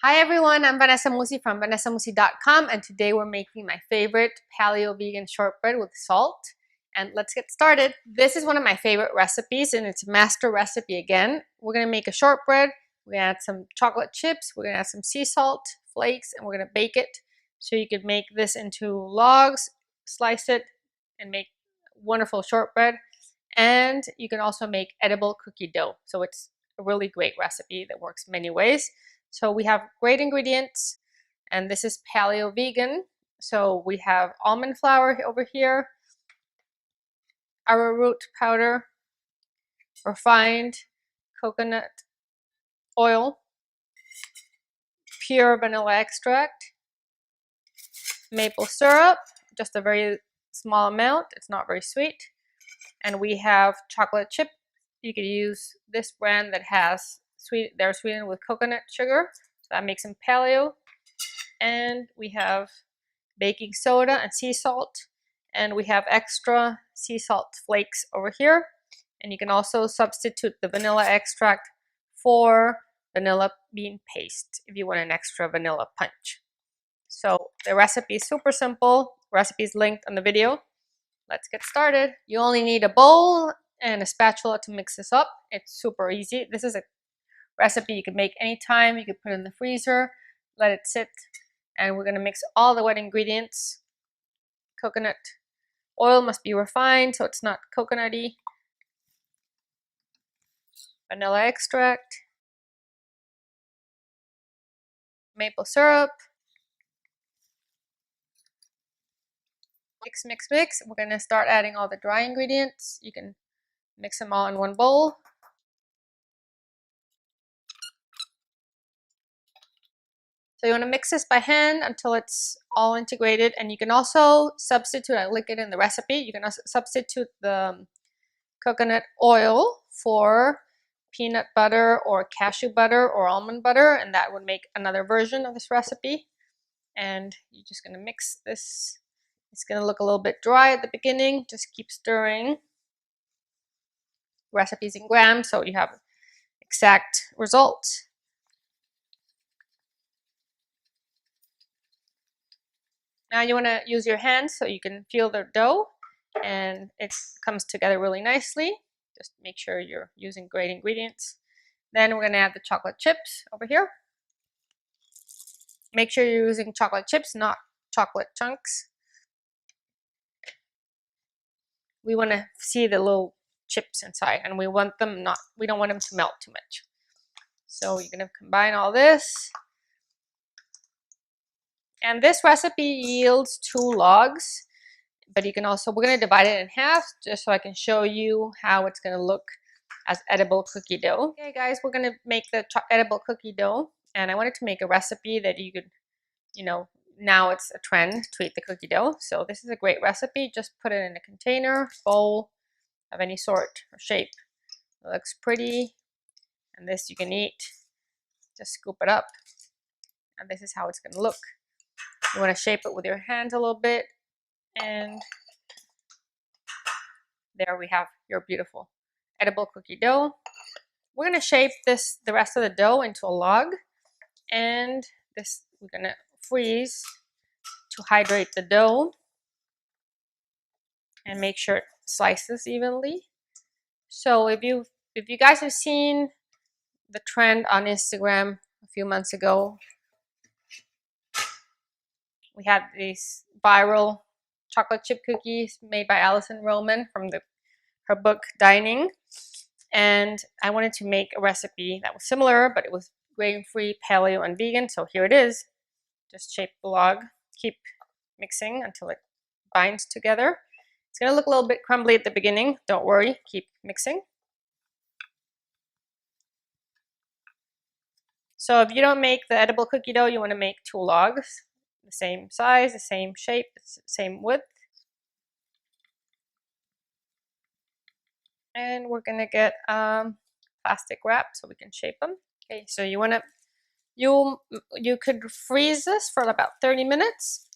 Hi everyone, I'm Vanessa Musi from vanessamusi.com, and today we're making my favorite paleo vegan shortbread with salt. And let's get started. This is one of my favorite recipes, and it's a master recipe again. We're gonna make a shortbread. We're gonna add some chocolate chips, we're gonna add some sea salt flakes, and we're gonna bake it. So you could make this into logs, slice it, and make wonderful shortbread. And you can also make edible cookie dough. So it's a really great recipe that works many ways. So we have great ingredients, and this is paleo vegan. So we have almond flour over here, arrowroot powder, refined coconut oil, pure vanilla extract, maple syrup, just a very small amount, it's not very sweet, and we have chocolate chip. You could use this brand that has they're sweetened with coconut sugar, so that makes them paleo. And we have baking soda and sea salt, and we have extra sea salt flakes over here. And you can also substitute the vanilla extract for vanilla bean paste if you want an extra vanilla punch. So the recipe is super simple. Recipe is linked on the video. Let's get started. You only need a bowl and a spatula to mix this up. It's super easy. This is a recipe you can make anytime. You can put it in the freezer, let it sit, and we're gonna mix all the wet ingredients. Coconut oil must be refined so it's not coconutty. Vanilla extract, maple syrup. Mix, mix, mix. We're gonna start adding all the dry ingredients. You can mix them all in one bowl. So you want to mix this by hand until it's all integrated, and you can also substitute, I link it in the recipe, you can also substitute the coconut oil for peanut butter or cashew butter or almond butter, and that would make another version of this recipe. And you're just going to mix this. It's going to look a little bit dry at the beginning. Just keep stirring. Recipes in grams, so you have exact results. Now you want to use your hands so you can feel the dough, and it comes together really nicely. Just make sure you're using great ingredients. Then we're going to add the chocolate chips over here. Make sure you're using chocolate chips, not chocolate chunks. We want to see the little chips inside, and we don't want them to melt too much. So you're going to combine all this. And this recipe yields 2 logs, but you can also, we're going to divide it in half just so I can show you how it's going to look as edible cookie dough. Okay guys, we're going to make the edible cookie dough, and I wanted to make a recipe that you could, now it's a trend to eat the cookie dough. So this is a great recipe. Just put it in a container, bowl of any sort or shape. It looks pretty, and this you can eat. Just scoop it up, and this is how it's going to look. You want to shape it with your hands a little bit, and there we have your beautiful edible cookie dough. We're going to shape the rest of the dough into a log, and this we're going to freeze to hydrate the dough and make sure it slices evenly. So if you guys have seen the trend on Instagram a few months ago, we had these viral chocolate chip cookies made by Alison from her book Dining, and I wanted to make a recipe that was similar, but it was grain-free, paleo, and vegan. So here it is. Just shape the log, keep mixing until it binds together. It's going to look a little bit crumbly at the beginning. Don't worry, keep mixing. So if you don't make the edible cookie dough, you want to make 2 logs, the same size, the same shape, the same width. And we're going to get plastic wrap so we can shape them. Okay, so you could freeze this for about 30 minutes,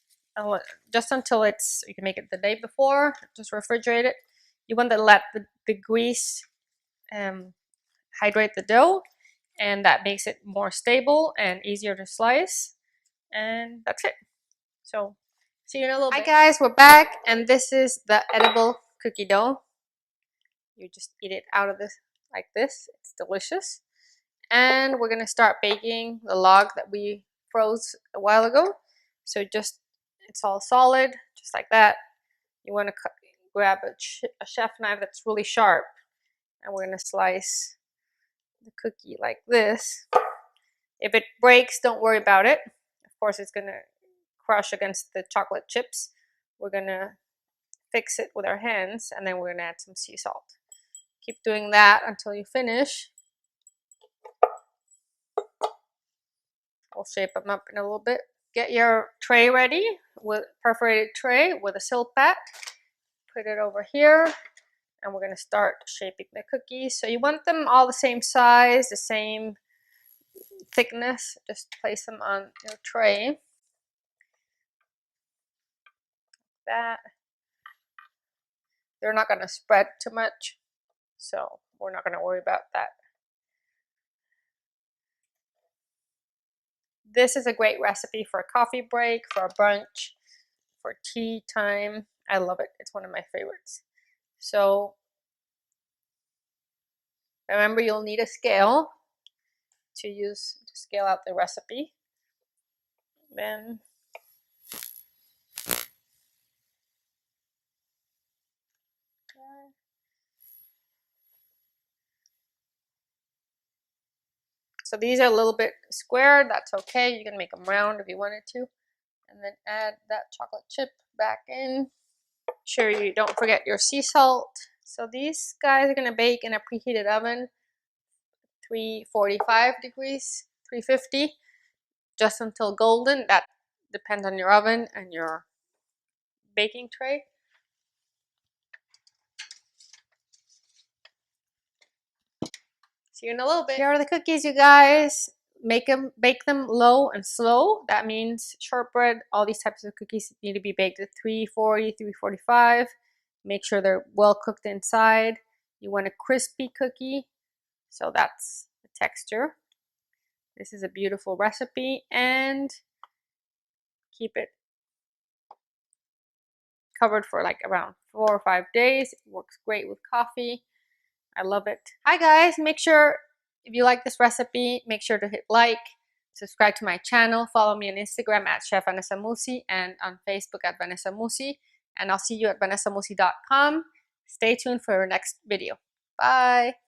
just until you can make it the day before, just refrigerate it. You want to let the grease hydrate the dough, and that makes it more stable and easier to slice. And that's it. So see you in a little bit. Hi guys, we're back, and this is the edible cookie dough. You just eat it out of this like this. It's delicious. And we're gonna start baking the log that we froze a while ago. So just, it's all solid, just like that. You want to grab a chef knife that's really sharp, and we're gonna slice the cookie like this. If it breaks, don't worry about it. Of course, it's gonna crush against the chocolate chips. We're gonna fix it with our hands, and then we're gonna add some sea salt. Keep doing that until you finish. We'll shape them up in a little bit. Get your tray ready, with perforated tray with a silk pat. Put it over here, and we're gonna start shaping the cookies. So you want them all the same size, the same thickness. Just place them on your tray. Like that. They're not gonna spread too much, so we're not gonna worry about that. This is a great recipe for a coffee break, for a brunch, for tea time. I love it. It's one of my favorites. So remember, you'll need a scale to scale out the recipe. Then so these are a little bit squared. That's okay. You can make them round if you wanted to. And then add that chocolate chip back in. Sure you don't forget your sea salt. So these guys are going to bake in a preheated oven, 345 degrees, 350, just until golden. That depends on your oven and your baking tray. See you in a little bit. Here are the cookies, you guys. Bake them low and slow. That means shortbread, all these types of cookies need to be baked at 340, 345. Make sure they're well cooked inside. You want a crispy cookie, so that's the texture. This is a beautiful recipe, and keep it covered for like around 4 or 5 days. It works great with coffee. I love it. Hi guys, make sure if you like this recipe, make sure to hit like, subscribe to my channel, follow me on Instagram at Chef Vanessa Musi, and on Facebook at Vanessa Musi, and I'll see you at vanessamusi.com. Stay tuned for our next video. Bye.